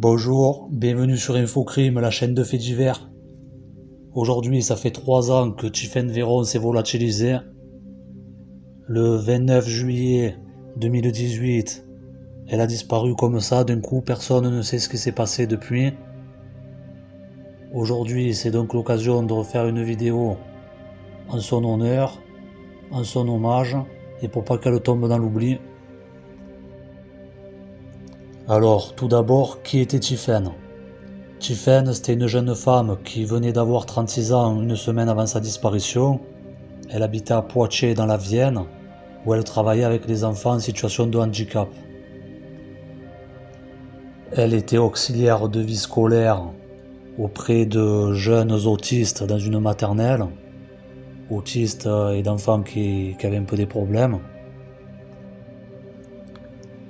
Bonjour, bienvenue sur Infocrime, la chaîne de faits divers. Aujourd'hui, ça fait 3 ans que Tiffaine Véron s'est volatilisée. Le 29 juillet 2018, elle a disparu comme ça, d'un coup, personne ne sait ce qui s'est passé depuis. Aujourd'hui, c'est donc l'occasion de refaire une vidéo en son honneur, en son hommage, et pour pas qu'elle tombe dans l'oubli. Alors, tout d'abord, qui était Tiffaine ? Tiffaine, c'était une jeune femme qui venait d'avoir 36 ans une semaine avant sa disparition. Elle habitait à Poitiers dans la Vienne, où elle travaillait avec les enfants en situation de handicap. Elle était auxiliaire de vie scolaire auprès de jeunes autistes dans une maternelle, autistes et d'enfants qui avaient un peu des problèmes.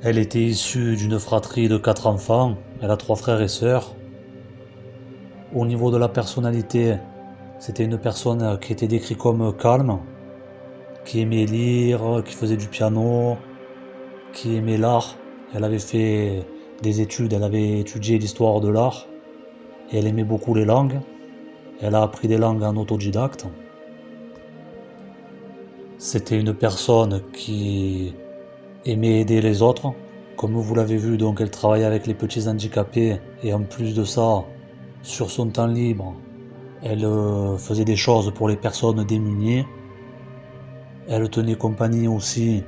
Elle était issue d'une fratrie de 4 enfants, elle a 3 frères et sœurs. Au niveau de la personnalité, c'était une personne qui était décrite comme calme, qui aimait lire, qui faisait du piano, qui aimait l'art. Elle avait fait des études, elle avait étudié l'histoire de l'art et elle aimait beaucoup les langues. Elle a appris des langues en autodidacte. C'était une personne qui aimait aider les autres. Comme vous l'avez vu, donc elle travaillait avec les petits handicapés et en plus de ça, sur son temps libre, elle faisait des choses pour les personnes démunies. Elle tenait compagnie aussi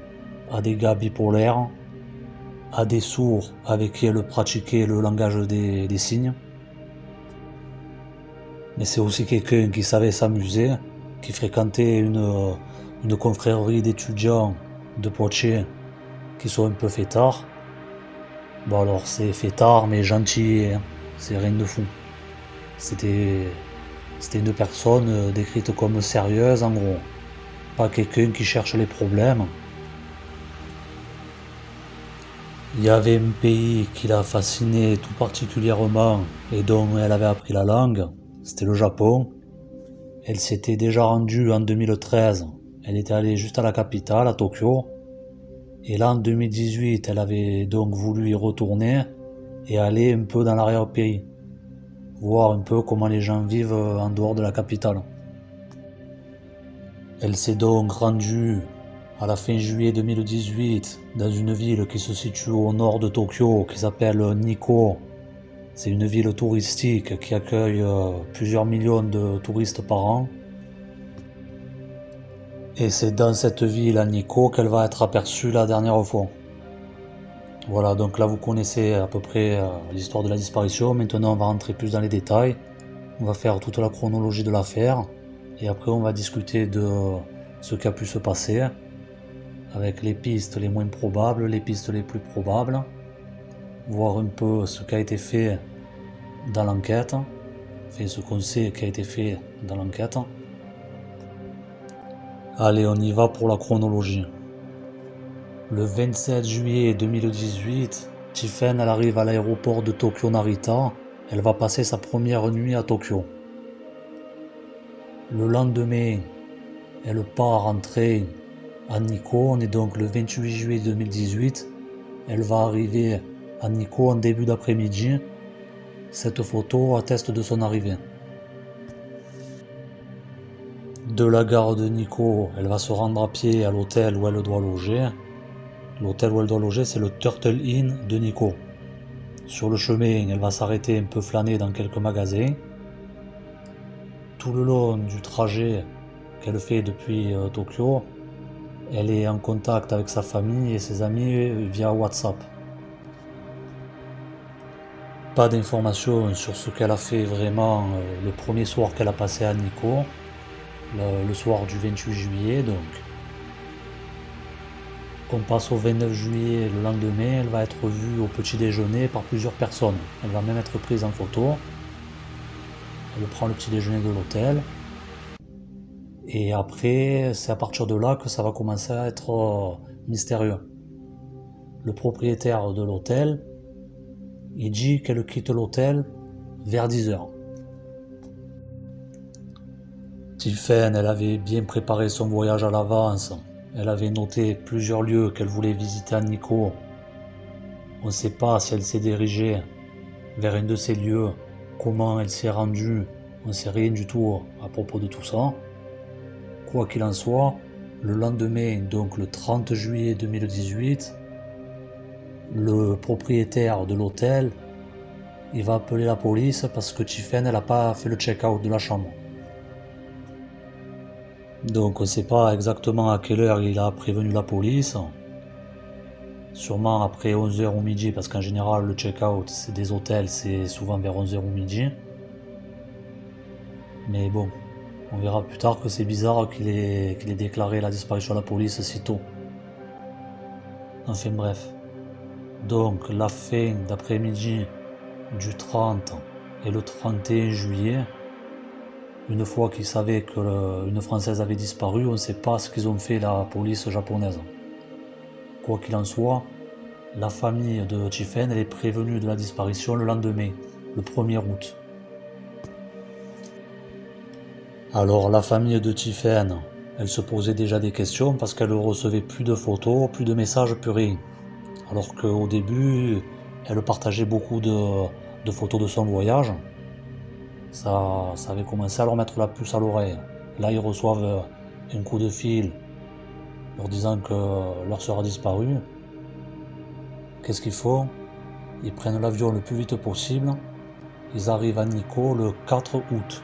à des gars bipolaires, à des sourds avec qui elle pratiquait le langage des signes. Mais c'est aussi quelqu'un qui savait s'amuser, qui fréquentait une confrérie d'étudiants de Poitiers qui sont un peu fêtards. Bon alors c'est fêtard mais gentil, hein, c'est rien de fou. C'était une personne décrite comme sérieuse en gros, pas quelqu'un qui cherche les problèmes. Il y avait un pays qui la fascinait tout particulièrement et dont elle avait appris la langue, c'était le Japon. Elle s'était déjà rendue en 2013, elle était allée juste à la capitale, à Tokyo. Et là en 2018, elle avait donc voulu y retourner et aller un peu dans l'arrière-pays, voir un peu comment les gens vivent en dehors de la capitale. Elle s'est donc rendue à la fin juillet 2018 dans une ville qui se situe au nord de Tokyo qui s'appelle Nikko. C'est une ville touristique qui accueille plusieurs millions de touristes par an. Et c'est dans cette ville à Nikko qu'elle va être aperçue la dernière fois. Voilà, donc là vous connaissez à peu près l'histoire de la disparition. Maintenant on va rentrer plus dans les détails. On va faire toute la chronologie de l'affaire. Et après on va discuter de ce qui a pu se passer, avec les pistes les moins probables, les pistes les plus probables, voir un peu ce qui a été fait dans l'enquête, enfin ce qu'on sait qui a été fait dans l'enquête. Allez, on y va pour la chronologie. Le 27 juillet 2018, Tiffaine elle arrive à l'aéroport de Tokyo Narita. Elle va passer sa première nuit à Tokyo. Le lendemain, elle part en train à Nikko. On est donc le 28 juillet 2018. Elle va arriver à Nikko en début d'après-midi. Cette photo atteste de son arrivée. De la gare de Nikko, elle va se rendre à pied à l'hôtel où elle doit loger. L'hôtel où elle doit loger, c'est le Turtle Inn de Nikko. Sur le chemin, elle va s'arrêter un peu flâner dans quelques magasins. Tout le long du trajet qu'elle fait depuis Tokyo, elle est en contact avec sa famille et ses amis via WhatsApp. Pas d'informations sur ce qu'elle a fait vraiment le premier soir qu'elle a passé à Nikko, le soir du 28 juillet donc. On passe au 29 juillet, le lendemain, elle va être vue au petit déjeuner par plusieurs personnes. Elle va même être prise en photo. Elle prend le petit déjeuner de l'hôtel. Et après, c'est à partir de là que ça va commencer à être mystérieux. Le propriétaire de l'hôtel, il dit qu'elle quitte l'hôtel vers 10h. Tiffaine, elle avait bien préparé son voyage à l'avance. Elle avait noté plusieurs lieux qu'elle voulait visiter à Nikko. On ne sait pas si elle s'est dirigée vers un de ces lieux. Comment elle s'y est rendue, on ne sait rien du tout à propos de tout ça. Quoi qu'il en soit, le lendemain, donc le 30 juillet 2018, le propriétaire de l'hôtel, il va appeler la police parce que Tiffen, elle n'a pas fait le check-out de la chambre. Donc on ne sait pas exactement à quelle heure il a prévenu la police. Sûrement après 11h ou midi, parce qu'en général le check-out des hôtels c'est souvent vers 11h ou midi. Mais bon, on verra plus tard que c'est bizarre qu'il ait déclaré la disparition à la police si tôt. Enfin bref. Donc la fin d'après-midi du 30 et le 31 juillet, une fois qu'ils savaient qu'une Française avait disparu, on ne sait pas ce qu'ils ont fait la police japonaise. Quoi qu'il en soit, la famille de Tiffen elle est prévenue de la disparition le lendemain, le 1er août. Alors la famille de Tiffen, elle se posait déjà des questions parce qu'elle ne recevait plus de photos, plus de messages, plus rien. Alors qu'au début, elle partageait beaucoup de photos de son voyage. Ça avait commencé à leur mettre la puce à l'oreille. Là, ils reçoivent un coup de fil leur disant que leur sœur a disparu. Qu'est-ce qu'ils font? Ils prennent l'avion le plus vite possible. Ils arrivent à Nikko le 4 août.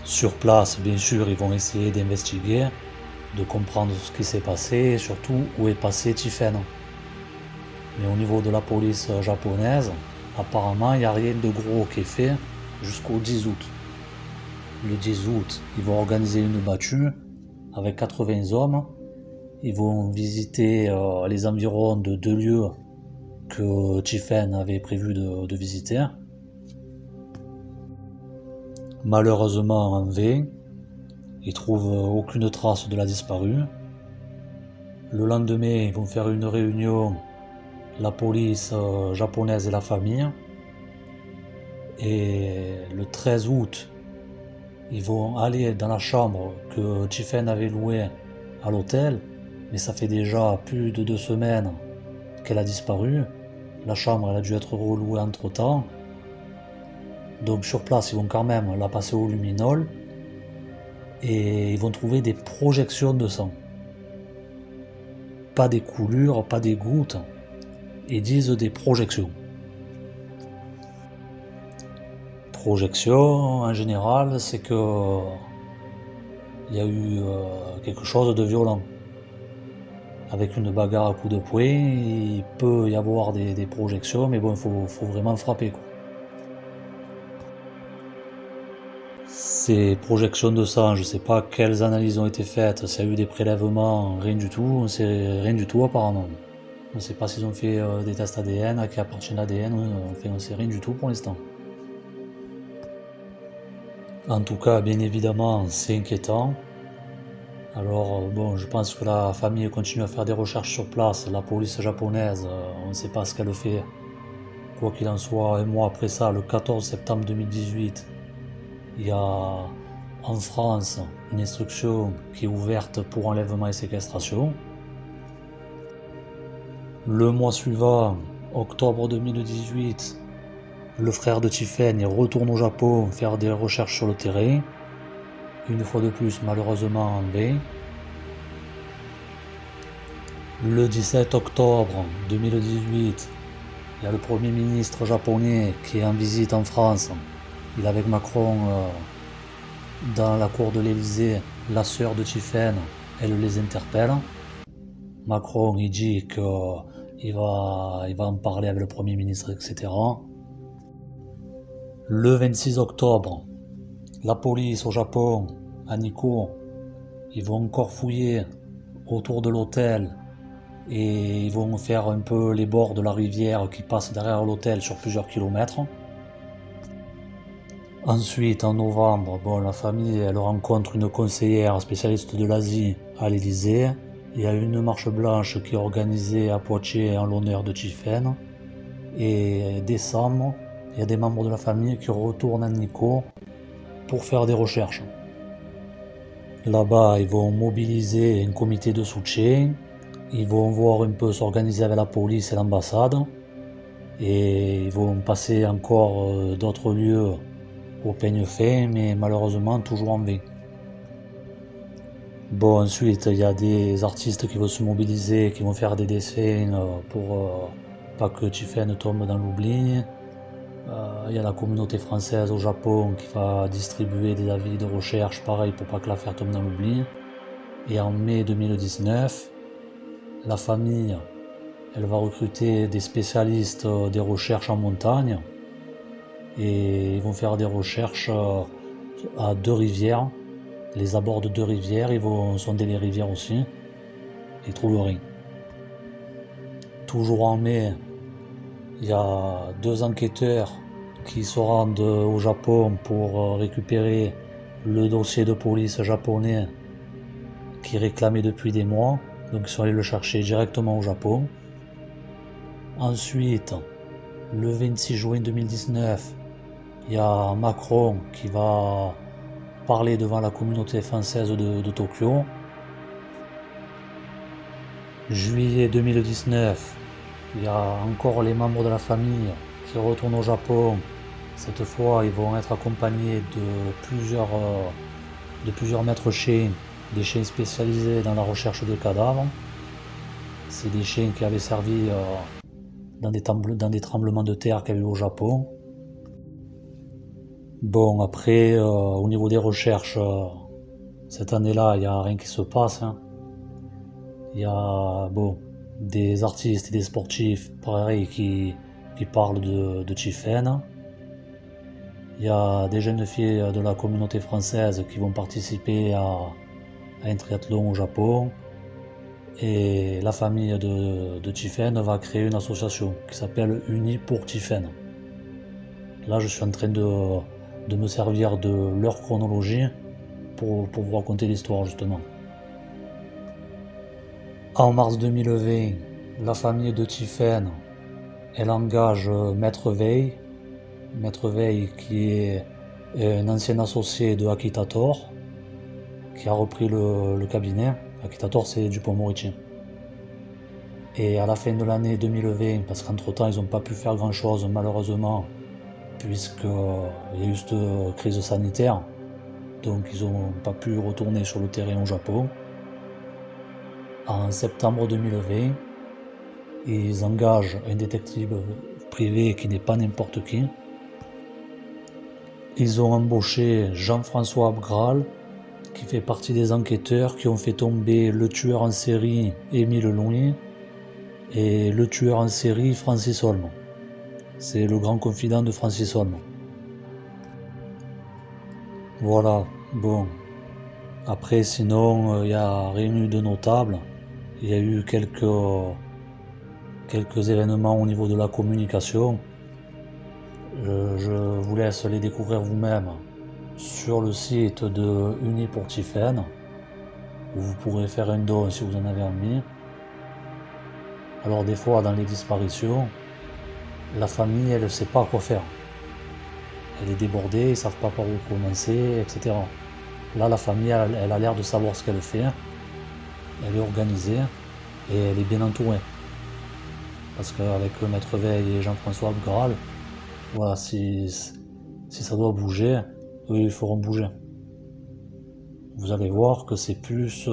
Sur place, bien sûr, ils vont essayer d'investiguer, de comprendre ce qui s'est passé et surtout où est passé Tiffen. Mais au niveau de la police japonaise, apparemment, il n'y a rien de gros qui est fait jusqu'au 10 août. Le 10 août, ils vont organiser une battue avec 80 hommes. Ils vont visiter les environs de 2 lieux que Tiffen avait prévu de visiter. Malheureusement, en vain, ils trouvent aucune trace de la disparue. Le lendemain, ils vont faire une réunion, la police japonaise et la famille. Et le 13 août, ils vont aller dans la chambre que Tiffen avait louée à l'hôtel, mais ça fait déjà plus de 2 semaines qu'elle a disparu. La chambre elle a dû être relouée entre temps. Donc sur place, ils vont quand même la passer au luminol et ils vont trouver des projections de sang. Pas des coulures, pas des gouttes, ils disent des projections. Projection, en général, c'est que il y a eu quelque chose de violent. Avec une bagarre à coups de poing, il peut y avoir des projections, mais bon, il faut vraiment frapper, quoi. Ces projections de sang, je sais pas quelles analyses ont été faites, s'il y a eu des prélèvements, rien du tout, on sait rien du tout apparemment. On sait pas s'ils ont fait des tests ADN, à qui appartient l'ADN, enfin on sait rien du tout pour l'instant. En tout cas, bien évidemment, c'est inquiétant. Alors bon, je pense que la famille continue à faire des recherches sur place, la police japonaise, on ne sait pas ce qu'elle fait. Quoi qu'il en soit, un mois après ça, le 14 septembre 2018, il y a en France une instruction qui est ouverte pour enlèvement et séquestration. Le mois suivant, octobre 2018, le frère de Tiffen retourne au Japon faire des recherches sur le terrain. Une fois de plus, malheureusement en vain. Le 17 octobre 2018, il y a le Premier ministre japonais qui est en visite en France. Il est avec Macron dans la cour de l'Elysée. La sœur de Tiffen, elle les interpelle. Macron, il dit qu'il va en parler avec le Premier ministre, etc. Le 26 octobre, la police au Japon, à Nikko, ils vont encore fouiller autour de l'hôtel et ils vont faire un peu les bords de la rivière qui passe derrière l'hôtel sur plusieurs kilomètres. Ensuite, en novembre, la famille elle rencontre une conseillère spécialiste de l'Asie à l'Elysée. Il y a une marche blanche qui est organisée à Poitiers en l'honneur de Tiffen. Et décembre, il y a des membres de la famille qui retournent à Nikko pour faire des recherches. Là-bas, ils vont mobiliser un comité de soutien. Ils vont voir un peu s'organiser avec la police et l'ambassade. Et ils vont passer encore d'autres lieux au peigne fin, mais malheureusement toujours en vain. Bon, ensuite, il y a des artistes qui vont se mobiliser, qui vont faire des dessins pour pas que Chiffen tombe dans l'oubli. Il y a la communauté française au Japon qui va distribuer des avis de recherche, pareil, pour pas que l'affaire tombe dans l'oubli. Et en mai 2019, la famille, elle va recruter des spécialistes des recherches en montagne. Et ils vont faire des recherches à deux rivières, les abords de deux rivières, ils vont sonder les rivières aussi. Ils trouvent rien. Toujours en mai, il y a deux enquêteurs qui se rendent au Japon pour récupérer le dossier de police japonais qui réclamait depuis des mois. Donc ils sont allés le chercher directement au Japon. Ensuite, le 26 juin 2019, il y a Macron qui va parler devant la communauté française de Tokyo. Juillet 2019, il y a encore les membres de la famille qui retournent au Japon. Cette fois, ils vont être accompagnés de plusieurs maîtres chiens, des chiens spécialisés dans la recherche de cadavres. C'est des chiens qui avaient servi dans des tremblements de terre qu'il y a eu au Japon. Bon, après, au niveau des recherches, cette année-là, il n'y a rien qui se passe. Il y a des artistes et des sportifs, pareil, qui parlent de Chiffen. Il y a des jeunes filles de la communauté française qui vont participer à un triathlon au Japon. Et la famille de Chiffen va créer une association qui s'appelle Unis pour Chiffen. Là, je suis en train de me servir de leur chronologie pour vous raconter l'histoire, justement. En mars 2020, la famille de Chiffen, elle engage Maître Veil. Maître Veil qui est un ancien associé de Akitator, qui a repris le cabinet. Akitator, c'est Dupond-Moretti. Et à la fin de l'année 2020, parce qu'entre temps ils n'ont pas pu faire grand chose malheureusement, puisqu'il y a eu cette crise sanitaire, donc ils n'ont pas pu retourner sur le terrain au Japon. En septembre 2020, ils engagent un détective privé qui n'est pas n'importe qui. Ils ont embauché Jean-François Abgral, qui fait partie des enquêteurs qui ont fait tomber le tueur en série Émile Louis et le tueur en série Francis Holm. C'est le grand confident de Francis Holm. Voilà, bon. Après, sinon, il n'y a rien eu de notable. Il y a eu quelques événements au niveau de la communication. Je vous laisse les découvrir vous-même sur le site de Unis pour Chiffen, où vous pourrez faire un don si vous en avez envie. Alors des fois, dans les disparitions, la famille, elle ne sait pas quoi faire. Elle est débordée, ils ne savent pas par où commencer, etc. Là, la famille, elle a l'air de savoir ce qu'elle fait. Elle est organisée et elle est bien entourée. Parce qu'avec Maître Veil et Jean-François Abgral, voilà, si ça doit bouger, eux, ils feront bouger. Vous allez voir que c'est plus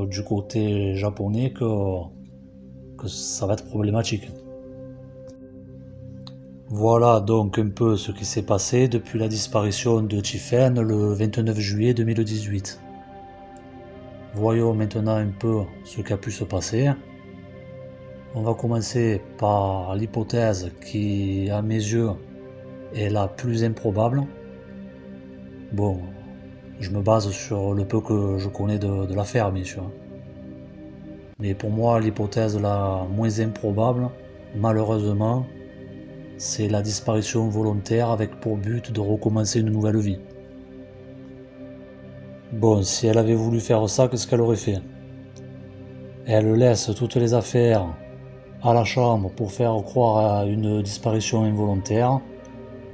du côté japonais que ça va être problématique. Voilà donc un peu ce qui s'est passé depuis la disparition de Chiffen le 29 juillet 2018. Voyons maintenant un peu ce qui a pu se passer. On va commencer par l'hypothèse qui, à mes yeux, est la plus improbable. Bon, je me base sur le peu que je connais de l'affaire, bien sûr. Mais pour moi, l'hypothèse la moins improbable, malheureusement, c'est la disparition volontaire avec pour but de recommencer une nouvelle vie. Bon, si elle avait voulu faire ça, qu'est-ce qu'elle aurait fait? Elle laisse toutes les affaires à la chambre pour faire croire à une disparition involontaire.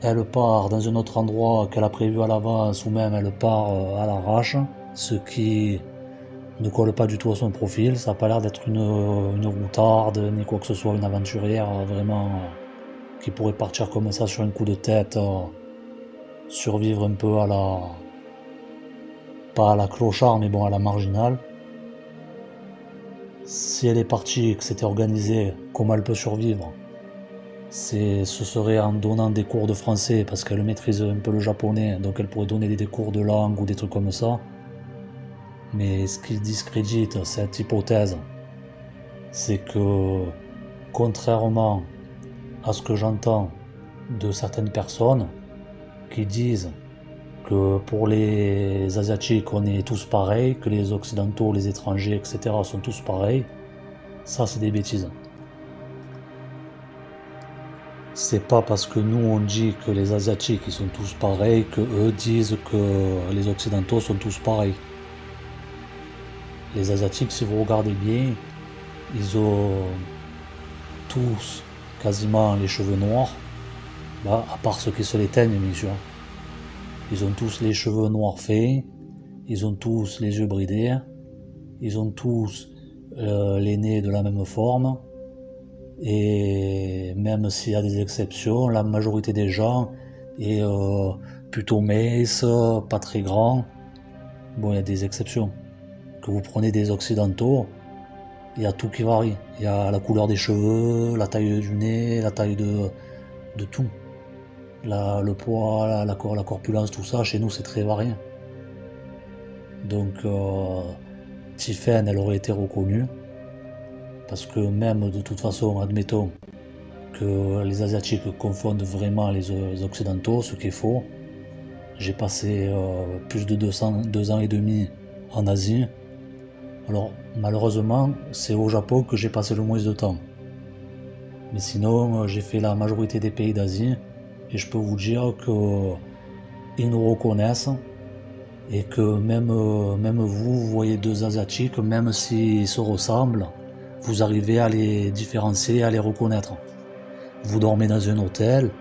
Elle part dans un autre endroit qu'elle a prévu à l'avance, ou même elle part à l'arrache, ce qui ne colle pas du tout à son profil. Ça n'a pas l'air d'être une routarde, ni quoi que ce soit, une aventurière vraiment qui pourrait partir comme ça sur un coup de tête, survivre un peu à la... pas à la clochard, mais bon, à la marginale. Si elle est partie et que c'était organisé, comment elle peut survivre? Ce serait en donnant des cours de français, parce qu'elle maîtrise un peu le japonais, donc elle pourrait donner des cours de langue ou des trucs comme ça. Mais ce qui discrédite cette hypothèse, c'est que, contrairement à ce que j'entends de certaines personnes qui disent que pour les Asiatiques on est tous pareils, que les Occidentaux, les étrangers, etc. sont tous pareils, ça c'est des bêtises. C'est pas parce que nous on dit que les Asiatiques ils sont tous pareils que eux disent que les Occidentaux sont tous pareils. Les Asiatiques, si vous regardez bien, ils ont tous quasiment les cheveux noirs, bah, à part ceux qui se les teignent bien sûr. Ils ont tous les cheveux noirs faits, ils ont tous les yeux bridés, ils ont tous les nez de la même forme, et même s'il y a des exceptions, la majorité des gens est plutôt mince, pas très grand. Bon, il y a des exceptions. Que vous prenez des occidentaux, il y a tout qui varie. Il y a la couleur des cheveux, la taille du nez, la taille de tout. Le poids, la corpulence, tout ça, chez nous c'est très varié. Donc Tiphaine, elle aurait été reconnue. Parce que même de toute façon, admettons que les Asiatiques confondent vraiment les Occidentaux, ce qui est faux. J'ai passé plus de 2 ans et demi en Asie. Alors malheureusement, c'est au Japon que j'ai passé le moins de temps. Mais sinon, j'ai fait la majorité des pays d'Asie et je peux vous dire qu'ils nous reconnaissent et que même vous voyez deux Asiatiques, même s'ils se ressemblent, vous arrivez à les différencier, à les reconnaître. Vous dormez dans un hôtel,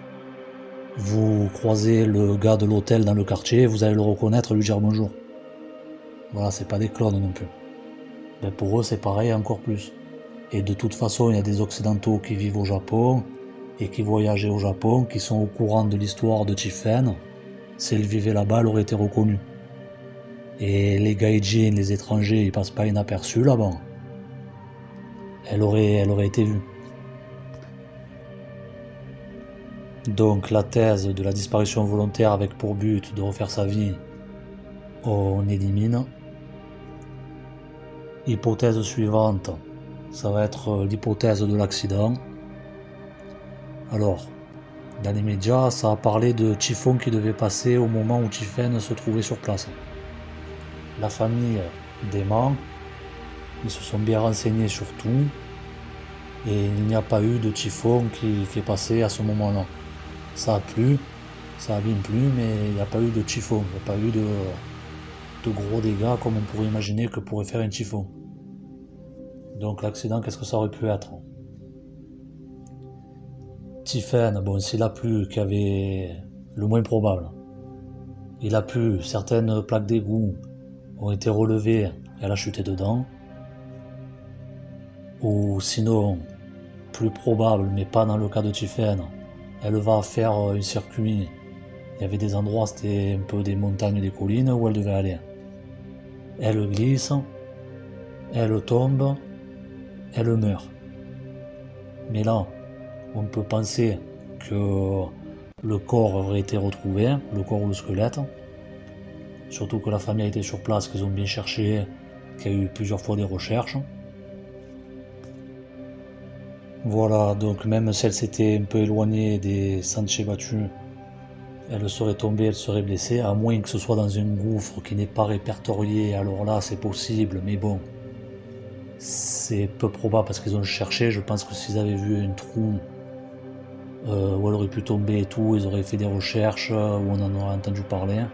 vous croisez le gars de l'hôtel dans le quartier, vous allez le reconnaître et lui dire bonjour. Voilà, c'est pas des clones non plus. Ben pour eux, c'est pareil, encore plus. Et de toute façon, il y a des Occidentaux qui vivent au Japon et qui voyageaient au Japon, qui sont au courant de l'histoire de Tiphaine. Si elle vivait là-bas, elle aurait été reconnue. Et les gaijins, les étrangers, ils passent pas inaperçus là-bas. Elle aurait été vue. Donc la thèse de la disparition volontaire avec pour but de refaire sa vie, on élimine. Hypothèse suivante, ça va être l'hypothèse de l'accident. Alors, dans les médias, ça a parlé de typhon qui devait passer au moment où Tiphaine se trouvait sur place. La famille dément, ils se sont bien renseignés sur tout, et il n'y a pas eu de typhon qui est passé à ce moment-là. Ça a plu, ça a bien plu, mais il n'y a pas eu de typhon, il n'y a pas eu de gros dégâts comme on pourrait imaginer que pourrait faire un typhon. Donc l'accident, qu'est-ce que ça aurait pu être? Tiphaine, bon, s'il a plu, qu'il y avait le moins probable, il a plu, certaines plaques d'égout ont été relevées, elle a chuté dedans. Ou sinon, plus probable, mais pas dans le cas de Tiphaine, elle va faire un circuit. Il y avait des endroits, c'était un peu des montagnes, des collines où elle devait aller. Elle glisse, elle tombe, elle meurt. Mais là, on peut penser que le corps aurait été retrouvé, le corps ou le squelette. Surtout que la famille a été sur place, qu'ils ont bien cherché, qu'il y a eu plusieurs fois des recherches. Voilà, donc même si elle s'était un peu éloignée des sentiers battus, elle serait tombée, elle serait blessée, à moins que ce soit dans un gouffre qui n'est pas répertorié, alors là c'est possible, mais bon, c'est peu probable parce qu'ils ont cherché. Je pense que s'ils avaient vu un trou où elle aurait pu tomber et tout, ils auraient fait des recherches, où on en aurait entendu parler.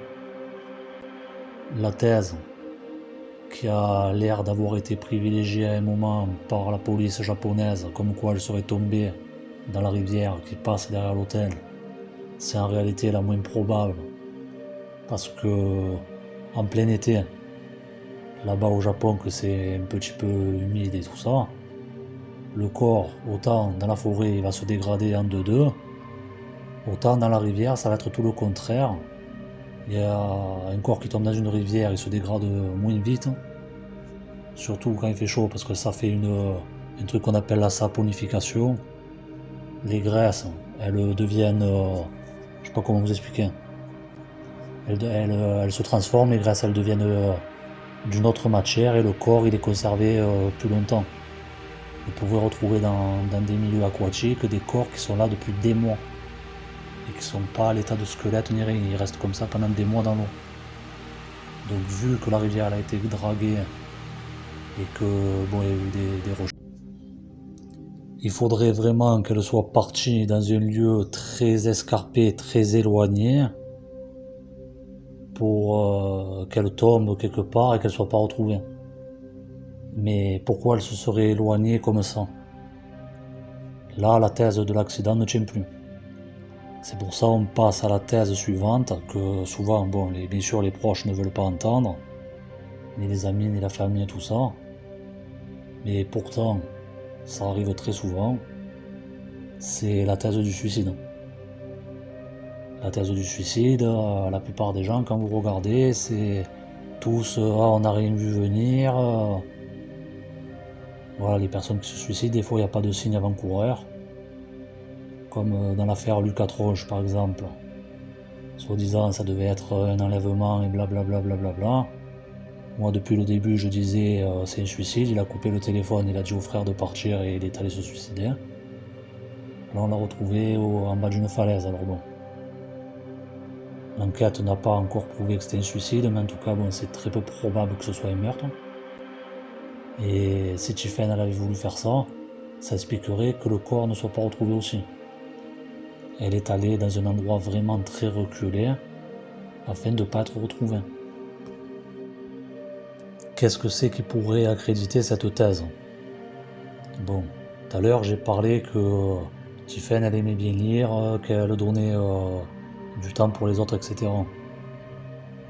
La thèse qui a l'air d'avoir été privilégiée à un moment par la police japonaise, comme quoi elle serait tombée dans la rivière qui passe derrière l'hôtel, c'est en réalité la moins probable, parce que en plein été, là-bas au Japon, que c'est un petit peu humide et tout ça, le corps, autant dans la forêt, il va se dégrader en 2-2, Autant dans la rivière, ça va être tout le contraire. Il y a un corps qui tombe dans une rivière, il se dégrade moins vite. Surtout quand il fait chaud, parce que ça fait un truc qu'on appelle la saponification. Les graisses, elles deviennent... je sais pas comment vous expliquer. Elles se transforment, les graisses, elles deviennent d'une autre matière, et le corps, il est conservé plus longtemps. Vous pouvez retrouver dans des milieux aquatiques des corps qui sont là depuis des mois et qui sont pas à l'état de squelette ni rien, ils restent comme ça pendant des mois dans l'eau. Donc vu que la rivière a été draguée et que bon, il y a eu des rochers, il faudrait vraiment qu'elle soit partie dans un lieu très escarpé, très éloigné, pour qu'elle tombe quelque part et qu'elle soit pas retrouvée. Mais pourquoi elle se serait éloignée comme ça? Là, la thèse de l'accident ne tient plus. C'est pour ça qu'on passe à la thèse suivante, que souvent, bon, bien sûr, les proches ne veulent pas entendre, ni les amis, ni la famille, tout ça. Mais pourtant, ça arrive très souvent, c'est la thèse du suicide. La thèse du suicide, la plupart des gens, quand vous regardez, c'est tous on n'a rien vu venir. Voilà, les personnes qui se suicident, des fois, il n'y a pas de signe avant-coureur. Comme dans l'affaire Lucas Troche, par exemple. Soi-disant, ça devait être un enlèvement et blablabla. Moi, depuis le début, je disais c'est un suicide. Il a coupé le téléphone, il a dit au frère de partir et il est allé se suicider. Là, on l'a retrouvé en bas d'une falaise. Alors bon, l'enquête n'a pas encore prouvé que c'était un suicide, mais en tout cas, bon, c'est très peu probable que ce soit un meurtre. Et si Tiffen avait voulu faire ça, ça expliquerait que le corps ne soit pas retrouvé aussi. Elle est allée dans un endroit vraiment très reculé afin de ne pas être retrouvée. Qu'est-ce que c'est qui pourrait accréditer cette thèse? Bon, tout à l'heure j'ai parlé que Tiffen elle aimait bien lire, qu'elle donnait du temps pour les autres, etc.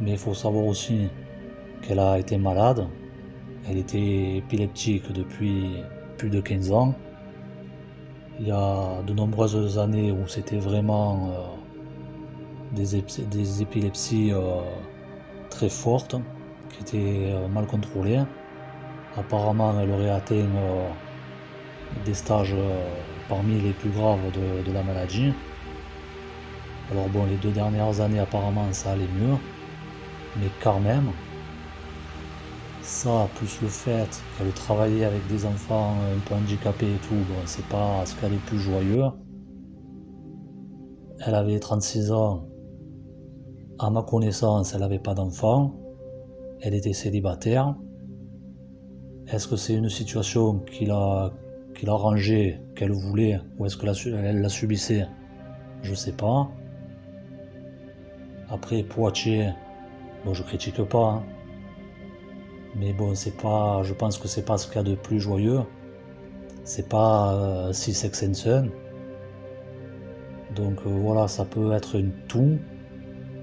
Mais il faut savoir aussi qu'elle a été malade, elle était épileptique depuis plus de 15 ans. Il y a de nombreuses années où c'était vraiment des épilepsies très fortes, qui étaient mal contrôlées. Apparemment, elle aurait atteint des stages parmi les plus graves de la maladie. Alors bon, les 2 dernières années, apparemment, ça allait mieux. Mais quand même, ça, plus le fait qu'elle travaillait avec des enfants un peu handicapés et tout, bon, c'est pas ce qu'elle est plus joyeux. Elle avait 36 ans. À ma connaissance, elle n'avait pas d'enfant. Elle était célibataire. Est-ce que c'est une situation qu'il a rangée, qu'elle voulait, ou est-ce qu'elle la subissait? Je sais pas. Après, Poitiers, bon, je critique pas, hein. Mais bon, c'est pas, je pense que c'est pas ce qu'il y a de plus joyeux. C'est pas si Sex and Son. Donc voilà, ça peut être une tout,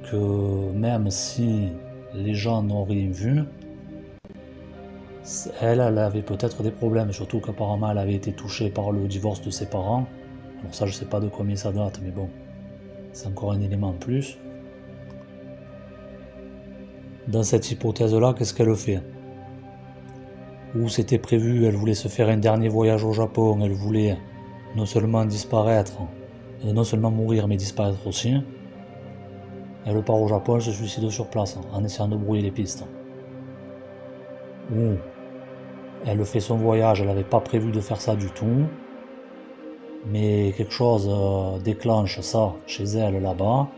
que même si les gens n'ont rien vu, elle avait peut-être des problèmes, surtout qu'apparemment elle avait été touchée par le divorce de ses parents. Alors ça, je sais pas de combien ça date, mais bon, c'est encore un élément en plus. Dans cette hypothèse-là, qu'est-ce qu'elle fait? Ou c'était prévu, elle voulait se faire un dernier voyage au Japon, elle voulait non seulement disparaître, non seulement mourir, mais disparaître aussi. Elle part au Japon, elle se suicide sur place, en essayant de brouiller les pistes. Ou elle fait son voyage, elle n'avait pas prévu de faire ça du tout, mais quelque chose déclenche ça chez elle là-bas,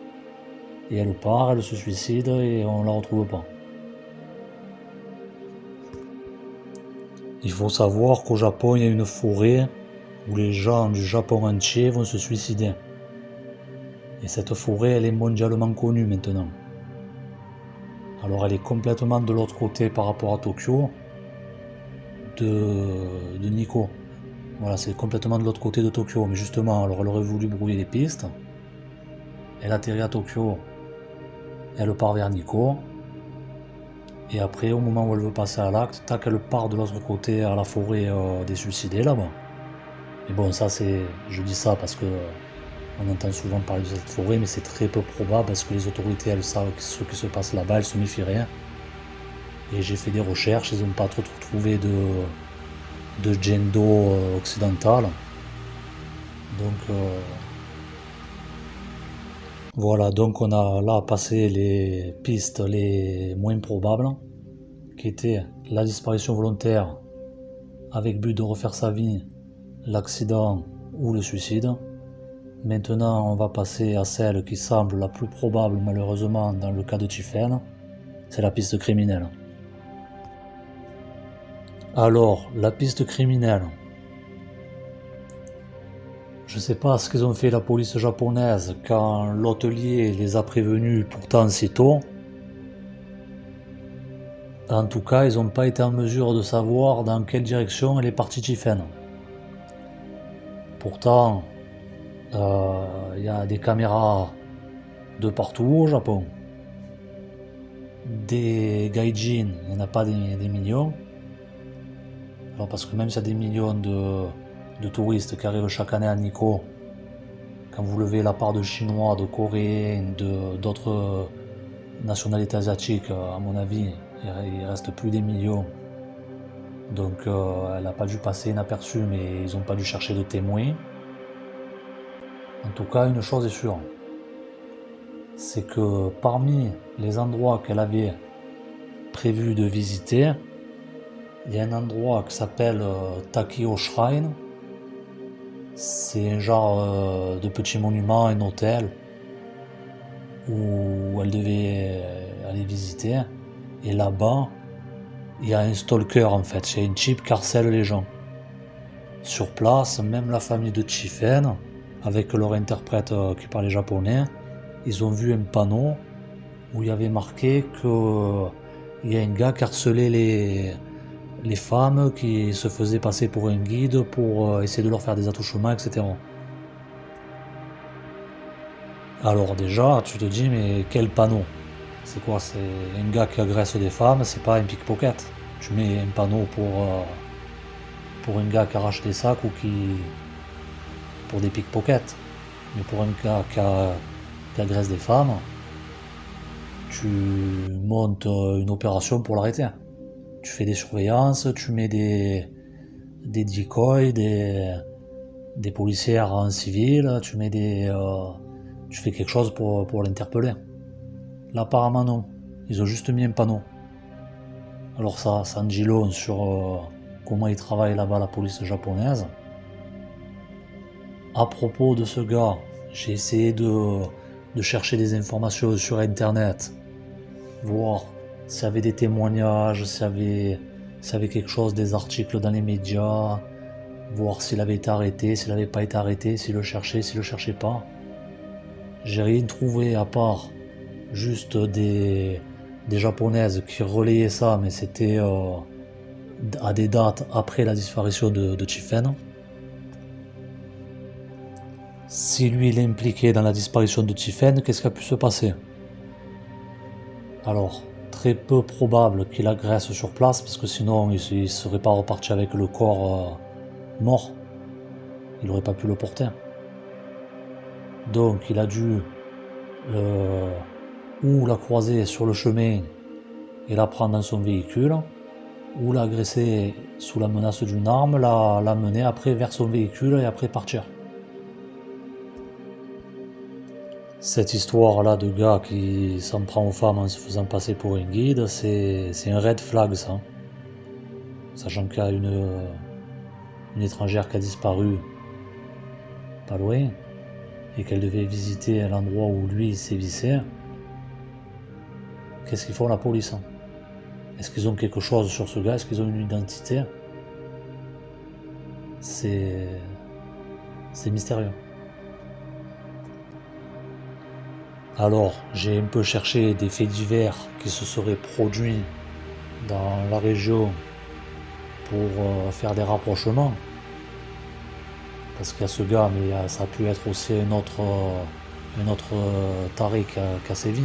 et elle part, elle se suicide et on la retrouve pas. Il faut savoir qu'au Japon, il y a une forêt où les gens du Japon entier vont se suicider. Et cette forêt, elle est mondialement connue maintenant. Alors elle est complètement de l'autre côté par rapport à Tokyo, de Nikko. Voilà, c'est complètement de l'autre côté de Tokyo. Mais justement, alors elle aurait voulu brouiller les pistes. Elle atterrit à Tokyo. Elle part vers Nikko. Et après, au moment où elle veut passer à l'acte, tac, elle part de l'autre côté à la forêt des suicidés là-bas. Et bon, ça c'est... Je dis ça parce que On entend souvent parler de cette forêt, mais c'est très peu probable parce que les autorités, elles savent ce qui se passe là-bas, elles se méfient rien. Et j'ai fait des recherches, ils n'ont pas trop trouvé de jet d'eau occidental. Donc voilà, donc on a là passé les pistes les moins probables, qui étaient la disparition volontaire avec but de refaire sa vie, l'accident ou le suicide. Maintenant, on va passer à celle qui semble la plus probable malheureusement dans le cas de Tiphaine, c'est la piste criminelle. Alors, la piste criminelle. Je sais pas ce qu'ils ont fait la police japonaise quand l'hôtelier les a prévenus pourtant si tôt. En tout cas, ils n'ont pas été en mesure de savoir dans quelle direction elle est partie Tiphaine. Pourtant, il y a des caméras de partout au Japon. Des gaijin, il n'y en a pas des millions. Alors parce que même s'il y a des millions de touristes qui arrivent chaque année à Nikko, quand vous levez la part de Chinois, de Coréens, d'autres nationalités asiatiques, à mon avis, il reste plus des millions. Donc elle n'a pas dû passer inaperçue, mais ils n'ont pas dû chercher de témoins. En tout cas, une chose est sûre, c'est que parmi les endroits qu'elle avait prévu de visiter, il y a un endroit qui s'appelle Takio Shrine. C'est un genre de petit monument, un hôtel où elle devait aller visiter. Et là-bas, il y a un stalker en fait, c'est une type qui harcèle les gens. Sur place, même la famille de Chifen, avec leur interprète qui parlait japonais, ils ont vu un panneau où il y avait marqué qu'il y a un gars qui harcelait les femmes, qui se faisaient passer pour un guide pour essayer de leur faire des attouchements, etc. Alors déjà, tu te dis, mais quel panneau? C'est quoi? C'est un gars qui agresse des femmes, c'est pas un pickpocket. Tu mets un panneau pour un gars qui arrache des sacs ou pour des pickpockets. Mais pour un gars qui agresse des femmes, tu montes une opération pour l'arrêter. Tu fais des surveillances, tu mets des decoys, des policières en civil, tu fais quelque chose pour l'interpeller. Là apparemment non, ils ont juste mis un panneau. Alors ça en dit long sur comment ils travaillent là-bas la police japonaise. À propos de ce gars, j'ai essayé de chercher des informations sur internet, voir s'il y avait des témoignages, s'il y avait quelque chose, des articles dans les médias, voir s'il avait été arrêté, s'il n'avait pas été arrêté, s'il le cherchait pas. J'ai rien trouvé à part juste des japonaises qui relayaient ça, mais c'était à des dates après la disparition de Chifen. Si lui il est impliqué dans la disparition de Chifen, qu'est-ce qui a pu se passer? Alors, très peu probable qu'il agresse sur place, parce que sinon il ne serait pas reparti avec le corps mort. Il n'aurait pas pu le porter. Donc il a dû ou la croiser sur le chemin et la prendre dans son véhicule, ou l'agresser sous la menace d'une arme, la mener après vers son véhicule et après partir. Cette histoire-là de gars qui s'en prend aux femmes en se faisant passer pour un guide, c'est un red flag ça. Sachant qu'il y a une étrangère qui a disparu pas loin et qu'elle devait visiter l'endroit où lui sévissait. Qu'est-ce qu'ils font la police? Est-ce qu'ils ont quelque chose sur ce gars? Est-ce qu'ils ont une identité? C'est mystérieux. Alors, j'ai un peu cherché des faits divers qui se seraient produits dans la région pour faire des rapprochements. Parce qu'il y a ce gars, mais ça a pu être aussi un autre taré qui a sévi.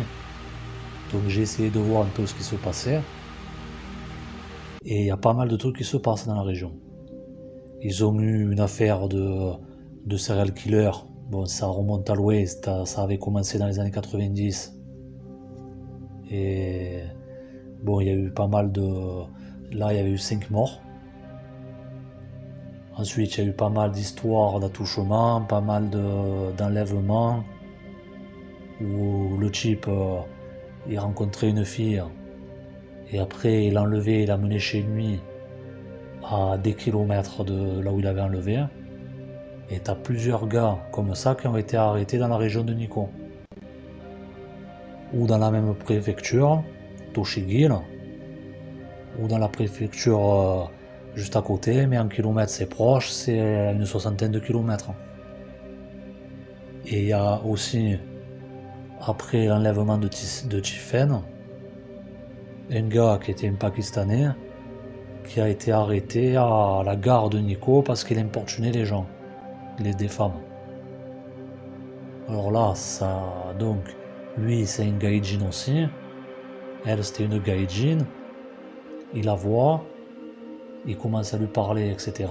Donc j'ai essayé de voir un peu ce qui se passait. Et il y a pas mal de trucs qui se passent dans la région. Ils ont eu une affaire de serial killer Bon, ça remonte à l'ouest, ça avait commencé dans les années 90. Et bon, il y a eu pas mal de... Là, il y avait eu 5 morts. Ensuite, il y a eu pas mal d'histoires d'attouchements, pas mal d'enlèvements, où le type, il rencontrait une fille, et après, il l'enlevait, il l'amenait chez lui, à des kilomètres de là où il avait enlevé. Et t'as plusieurs gars comme ça qui ont été arrêtés dans la région de Nikko. Ou dans la même préfecture, Toshigil, ou dans la préfecture juste à côté, mais en kilomètres c'est proche, c'est à une soixantaine de kilomètres. Et il y a aussi, après l'enlèvement de Tiffen, un gars qui était un Pakistanais qui a été arrêté à la gare de Nikko parce qu'il importunait les gens, des femmes. Alors là, ça, donc, lui c'est un gaijin aussi, elle c'était une gaijin, il la voit, il commence à lui parler, etc.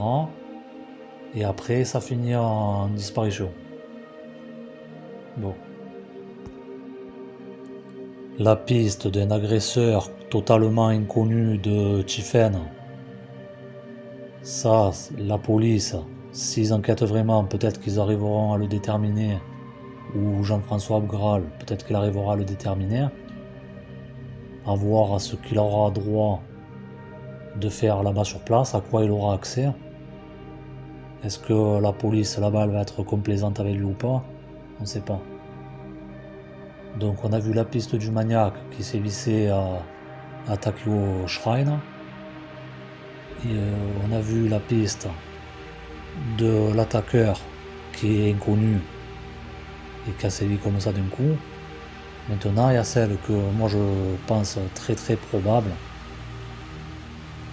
Et après, ça finit en disparition. Bon. La piste d'un agresseur totalement inconnu de Tiffen, ça, la police, s'ils enquêtent vraiment, peut-être qu'ils arriveront à le déterminer, ou Jean-François Abgral, peut-être qu'il arrivera à le déterminer, à voir à ce qu'il aura droit de faire là-bas sur place, à quoi il aura accès. Est-ce que la police là-bas va être complaisante avec lui ou pas? On ne sait pas. Donc on a vu la piste du maniaque qui s'est vissé à Takio Shrine. Et on a vu la piste de l'attaqueur qui est inconnu et qui a sévi comme ça d'un coup. Maintenant il y a celle que moi je pense très très probable,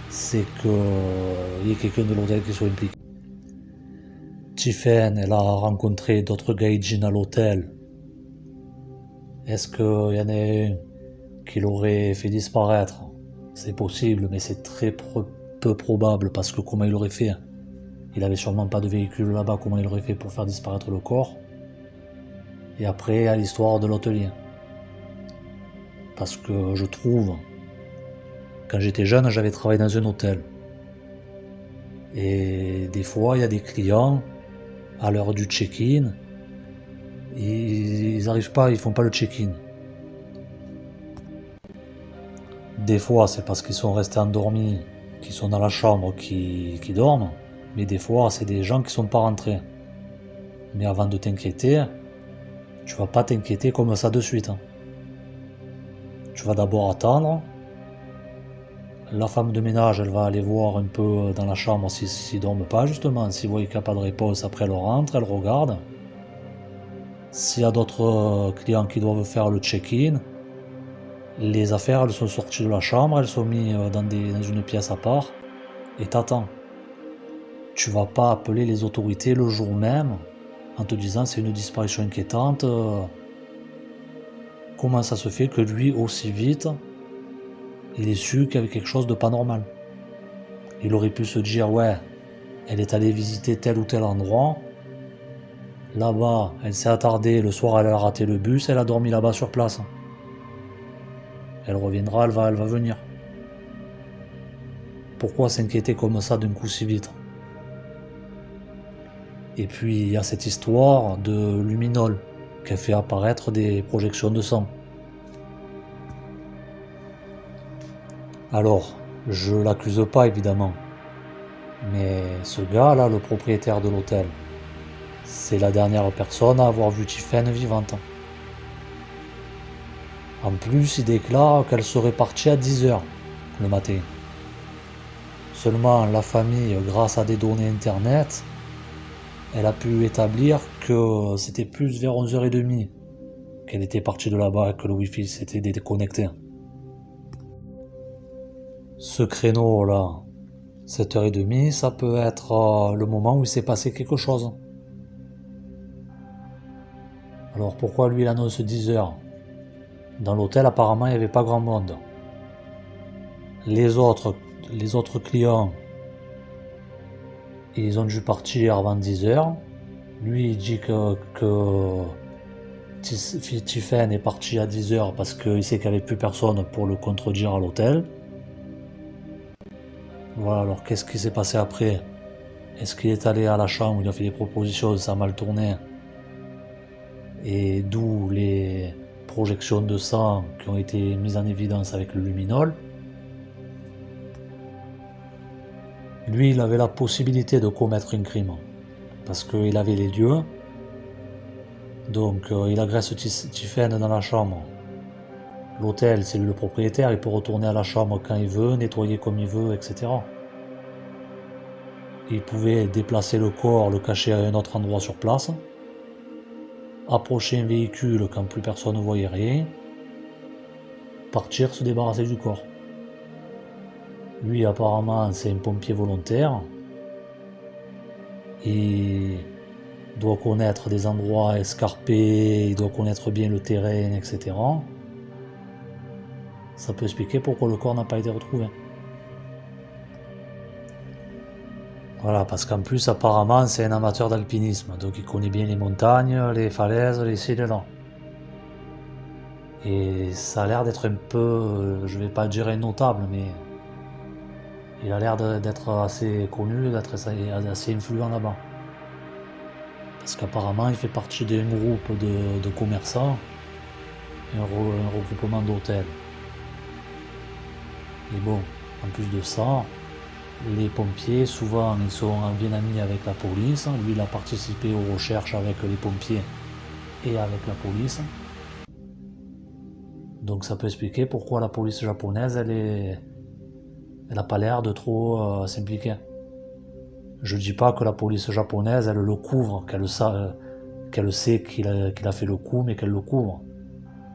c'est qu'il y ait quelqu'un de l'hôtel qui soit impliqué. Tiffen, elle a rencontré d'autres gaijin à l'hôtel. Est-ce qu'il y en a un qui l'aurait fait disparaître? C'est possible, mais c'est très peu probable parce que comment il aurait fait? Il avait sûrement pas de véhicule là-bas, comment il aurait fait pour faire disparaître le corps? Et après, il y a l'histoire de l'hôtelier. Parce que je trouve, quand j'étais jeune, j'avais travaillé dans un hôtel. Et des fois, il y a des clients, à l'heure du check-in, ils arrivent pas, ils font pas le check-in. Des fois, c'est parce qu'ils sont restés endormis, qu'ils sont dans la chambre, qui dorment. Mais des fois, c'est des gens qui sont pas rentrés. Mais avant de t'inquiéter, tu vas pas t'inquiéter comme ça de suite. Tu vas d'abord attendre. La femme de ménage, elle va aller voir un peu dans la chambre s'ils dorment pas, justement. S'ils voient qu'il n'y a pas de réponse, après elle rentre, elle regarde. S'il y a d'autres clients qui doivent faire le check-in, les affaires, elles sont sorties de la chambre, elles sont mises dans une pièce à part, et t'attends. Tu vas pas appeler les autorités le jour même en te disant c'est une disparition inquiétante. Comment ça se fait que lui, aussi vite, il est su qu'il y avait quelque chose de pas normal? Il aurait pu se dire ouais, elle est allée visiter tel ou tel endroit, là-bas, elle s'est attardée, le soir elle a raté le bus, elle a dormi là-bas sur place. Elle reviendra, elle va venir. Pourquoi s'inquiéter comme ça d'un coup si vite? Et puis il y a cette histoire de luminol qui a fait apparaître des projections de sang. Alors, je l'accuse pas évidemment, mais ce gars-là, le propriétaire de l'hôtel, c'est la dernière personne à avoir vu Tiffen vivante. En plus, il déclare qu'elle serait partie à 10h le matin. Seulement, la famille, grâce à des données internet, elle a pu établir que c'était plus vers 11h30 qu'elle était partie de là-bas et que le wifi s'était déconnecté. Ce créneau-là, 7h30, ça peut être le moment où il s'est passé quelque chose. Alors pourquoi lui il annonce 10h? Dans l'hôtel, apparemment, il n'y avait pas grand monde. Les autres clients, ils ont dû partir avant 10h. Lui, il dit que Tiffen est parti à 10h parce qu'il sait qu'il n'y avait plus personne pour le contredire à l'hôtel. Voilà, alors qu'est-ce qui s'est passé après? Est-ce qu'il est allé à la chambre, il a fait des propositions, ça a mal tourné, et d'où les projections de sang qui ont été mises en évidence avec le luminol. Lui, il avait la possibilité de commettre un crime, parce qu'il avait les lieux. Donc il agresse Tiffen dans la chambre. L'hôtel, c'est lui le propriétaire, il peut retourner à la chambre quand il veut, nettoyer comme il veut, etc. Il pouvait déplacer le corps, le cacher à un autre endroit sur place, approcher un véhicule quand plus personne ne voyait rien, partir se débarrasser du corps. Lui, apparemment, c'est un pompier volontaire. Il doit connaître des endroits escarpés, il doit connaître bien le terrain, etc. Ça peut expliquer pourquoi le corps n'a pas été retrouvé. Voilà, parce qu'en plus, apparemment, c'est un amateur d'alpinisme, donc il connaît bien les montagnes, les falaises, les ci, les là. Et ça a l'air d'être un peu, je vais pas dire un notable, mais il a l'air d'être assez connu, d'être assez influent là-bas. Parce qu'apparemment, il fait partie d'un groupe de commerçants, un regroupement d'hôtels. Et bon, en plus de ça, les pompiers, souvent, ils sont bien amis avec la police. Lui, il a participé aux recherches avec les pompiers et avec la police. Donc ça peut expliquer pourquoi la police japonaise, elle a pas l'air de trop s'impliquer. Je dis pas que la police japonaise, elle le couvre, qu'elle sait qu'il a fait le coup, mais qu'elle le couvre.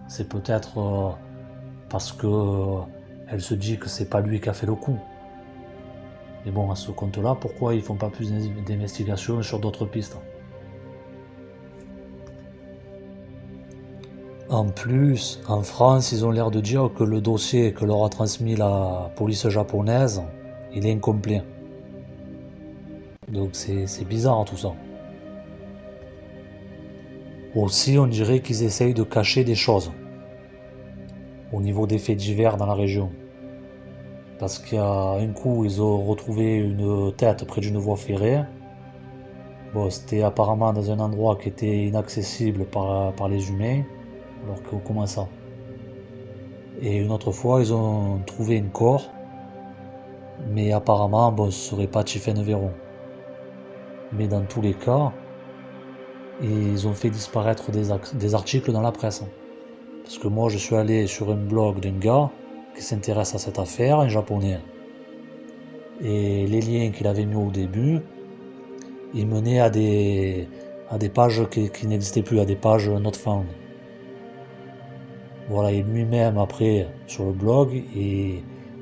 C'est peut-être parce que elle se dit que c'est pas lui qui a fait le coup. Mais bon, à ce compte-là, pourquoi ils font pas plus d'investigations sur d'autres pistes? En plus, en France, ils ont l'air de dire que le dossier que leur a transmis la police japonaise, il est incomplet. Donc c'est bizarre tout ça. Aussi, on dirait qu'ils essayent de cacher des choses au niveau des faits divers dans la région. Parce qu'il y a un coup, ils ont retrouvé une tête près d'une voie ferrée. Bon, c'était apparemment dans un endroit qui était inaccessible par les humains. Alors que comment ça? Et une autre fois, ils ont trouvé un corps. Mais apparemment, bon, ce serait pas Tiffen Véron. Mais dans tous les cas, ils ont fait disparaître des articles dans la presse. Parce que moi, je suis allé sur un blog d'un gars qui s'intéresse à cette affaire, un japonais. Et les liens qu'il avait mis au début, ils menaient à des pages qui n'existaient plus, à des pages not found. Voilà, et lui-même, après, sur le blog, il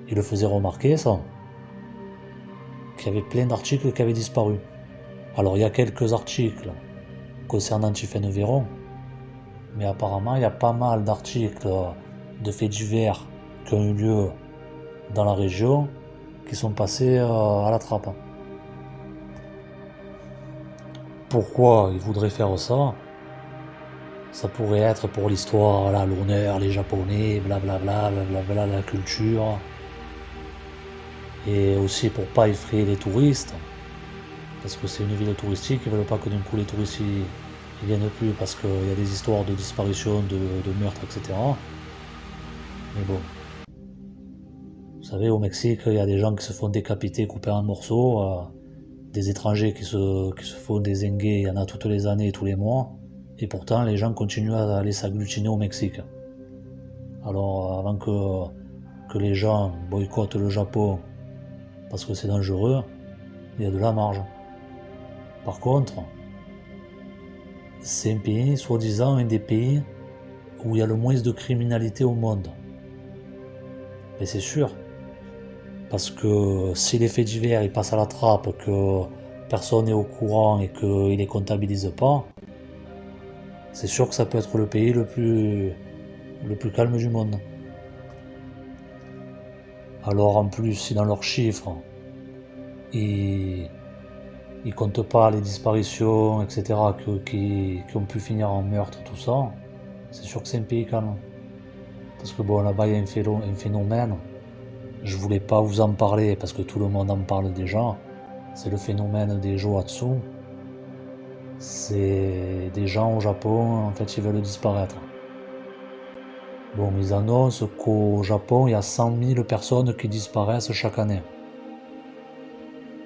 le faisait remarquer, ça, qu'il y avait plein d'articles qui avaient disparu. Alors, il y a quelques articles concernant Tiffen Véron, mais apparemment, il y a pas mal d'articles de faits divers qui ont eu lieu dans la région qui sont passés à la trappe. Pourquoi ils voudraient faire ça? Ça pourrait être pour l'histoire, l'honneur, les Japonais, blablabla, blablabla, la culture. Et aussi pour pas effrayer les touristes. Parce que c'est une ville touristique, ils veulent pas que d'un coup les touristes ils viennent plus parce qu'il y a des histoires de disparition, de meurtres, etc. Mais bon. Vous savez, au Mexique, il y a des gens qui se font décapiter, couper en morceaux. Des étrangers qui se font dézinguer, il y en a toutes les années et tous les mois. Et pourtant, les gens continuent à aller s'agglutiner au Mexique. Alors, avant que les gens boycottent le Japon parce que c'est dangereux, il y a de la marge. Par contre, c'est un pays, soi-disant, un des pays où il y a le moins de criminalité au monde. Mais c'est sûr. Parce que si les faits divers ils passent à la trappe, que personne n'est au courant et qu'ils ne les comptabilisent pas, c'est sûr que ça peut être le pays le plus calme du monde. Alors en plus, si dans leurs chiffres, ils ils comptent pas les disparitions, etc., qui ont pu finir en meurtre, tout ça. C'est sûr que c'est un pays calme. Parce que bon, là-bas, il y a un phénomène. Je voulais pas vous en parler parce que tout le monde en parle déjà. C'est le phénomène des Joatsu. C'est des gens au Japon, en fait, ils veulent disparaître. Bon, ils annoncent qu'au Japon, il y a 100 000 personnes qui disparaissent chaque année.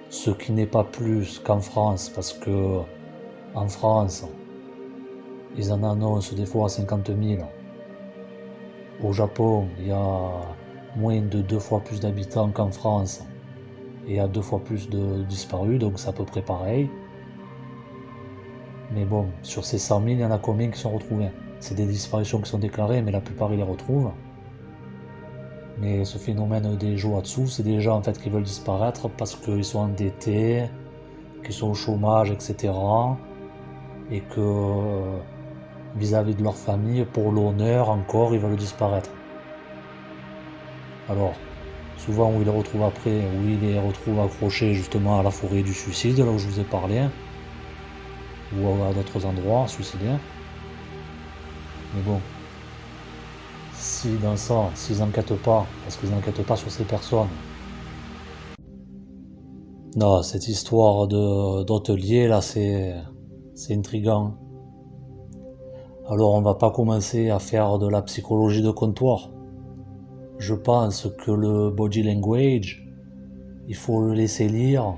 Ce qui n'est pas plus qu'en France, parce que en France, ils en annoncent des fois 50 000. Au Japon, il y a moins de 2 fois plus d'habitants qu'en France et il y a 2 fois plus de disparus, donc c'est à peu près pareil. Mais bon, sur ces 100 000, il y en a combien qui sont retrouvés? C'est des disparitions qui sont déclarées, mais la plupart ils les retrouvent. Mais ce phénomène des Joatsu, c'est des gens en fait qui veulent disparaître parce qu'ils sont endettés, qu'ils sont au chômage, etc. Et que vis-à-vis de leur famille, pour l'honneur encore, ils veulent disparaître. Alors, souvent où ils les retrouvent après, où ils les retrouvent accrochés justement à la forêt du suicide, là où je vous ai parlé, ou à d'autres endroits suicidaires. Mais bon, si dans ça, s'ils n'enquêtent pas, parce qu'ils n'enquêtent pas sur ces personnes. Non, cette histoire d'hôtelier là, c'est intriguant. Alors on va pas commencer à faire de la psychologie de comptoir. Je pense que le body language, il faut le laisser lire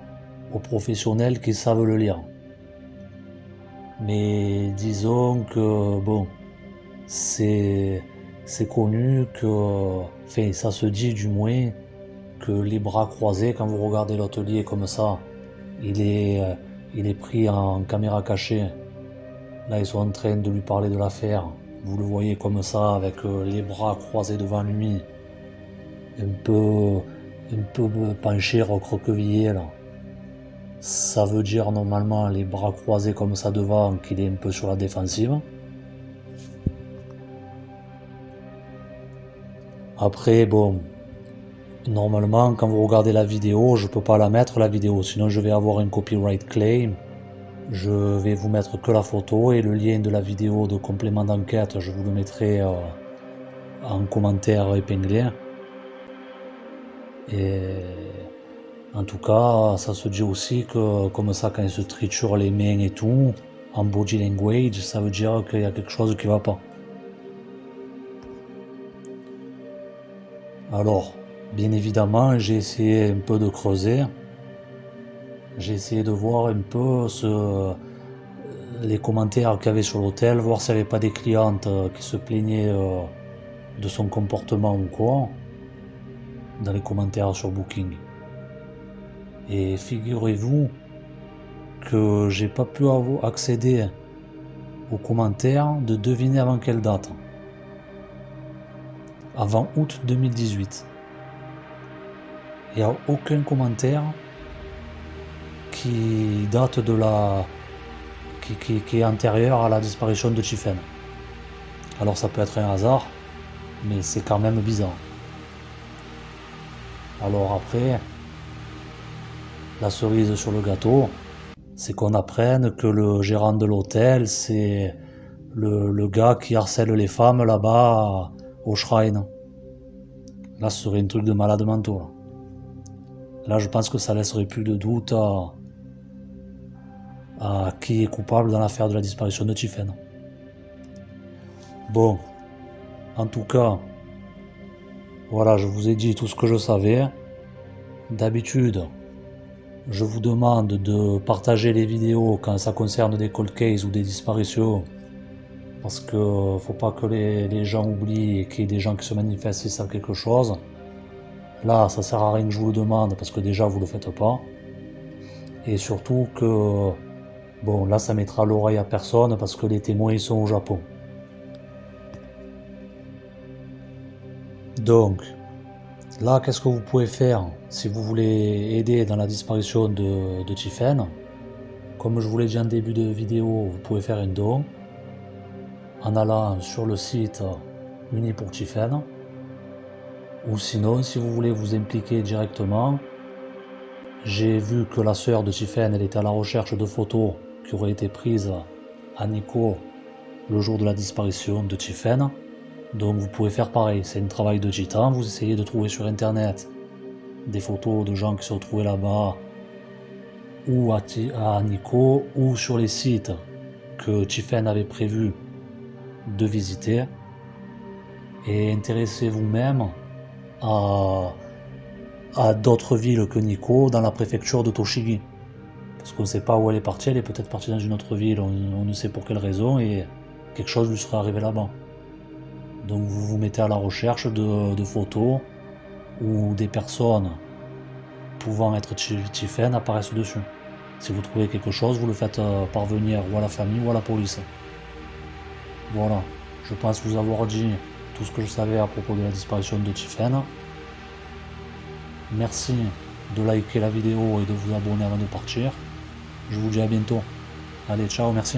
aux professionnels qui savent le lire. Mais disons que bon, c'est connu que, enfin ça se dit du moins, que les bras croisés, quand vous regardez l'hôtelier comme ça, il est pris en caméra cachée. Là, ils sont en train de lui parler de l'affaire. Vous le voyez comme ça, avec les bras croisés devant lui, un peu penché, recroquevillé là. Ça veut dire normalement les bras croisés comme ça devant qu'il est un peu sur la défensive. Après, bon, normalement, quand vous regardez la vidéo, je peux pas la mettre la vidéo, sinon je vais avoir un copyright claim. Je vais vous mettre que la photo et le lien de la vidéo de complément d'enquête, je vous le mettrai en commentaire épinglé. Et en tout cas, ça se dit aussi que comme ça, quand il se triture les mains et tout, en body language, ça veut dire qu'il y a quelque chose qui va pas. Alors, bien évidemment, j'ai essayé un peu de creuser. J'ai essayé de voir un peu les commentaires qu'il y avait sur l'hôtel, voir s'il n'y avait pas des clientes qui se plaignaient de son comportement ou quoi, dans les commentaires sur Booking. Et figurez-vous que j'ai pas pu accéder aux commentaires de deviner avant quelle date. Avant août 2018. Il n'y a aucun commentaire qui date de qui est antérieur à la disparition de Chiffen. Alors ça peut être un hasard, mais c'est quand même bizarre. Alors après, la cerise sur le gâteau, c'est qu'on apprenne que le gérant de l'hôtel, c'est le gars qui harcèle les femmes là-bas au Shrine. Là, ce serait un truc de malade mentaux. Là, je pense que ça laisserait plus de doute à qui est coupable dans l'affaire de la disparition de Chiffen. Bon, en tout cas, voilà, je vous ai dit tout ce que je savais. D'habitude, je vous demande de partager les vidéos quand ça concerne des cold cases ou des disparitions. Parce que faut pas que les gens oublient et qu'il y ait des gens qui se manifestent s'ils savent quelque chose. Là, ça sert à rien que je vous le demande parce que déjà vous le faites pas. Et surtout que, bon, là ça mettra l'oreille à personne parce que les témoins ils sont au Japon. Donc, là, qu'est-ce que vous pouvez faire si vous voulez aider dans la disparition de Chiffen? Comme je vous l'ai dit en début de vidéo, vous pouvez faire un don en allant sur le site Uni pour Chiffen. Ou sinon, si vous voulez vous impliquer directement, J'ai vu que la sœur de Tiffen, elle était à la recherche de photos qui auraient été prises à Nico le jour de la disparition de Tiffen. Donc vous pouvez faire pareil, c'est un travail de titan, vous essayez de trouver sur internet des photos de gens qui se retrouvaient là-bas ou à Nico ou sur les sites que Tiffen avait prévu de visiter et intéressez-vous même à, à d'autres villes que Nico dans la préfecture de Tochigi. Parce qu'on ne sait pas où elle est partie, elle est peut-être partie dans une autre ville, on ne sait pour quelle raison et quelque chose lui serait arrivé là-bas. Donc vous vous mettez à la recherche de photos où des personnes pouvant être Tiffen apparaissent dessus. Si vous trouvez quelque chose, vous le faites parvenir ou à la famille ou à la police. Voilà, je pense vous avoir dit tout ce que je savais à propos de la disparition de Tiffen. Merci de liker la vidéo et de vous abonner avant de partir. Je vous dis à bientôt. Allez, ciao, merci.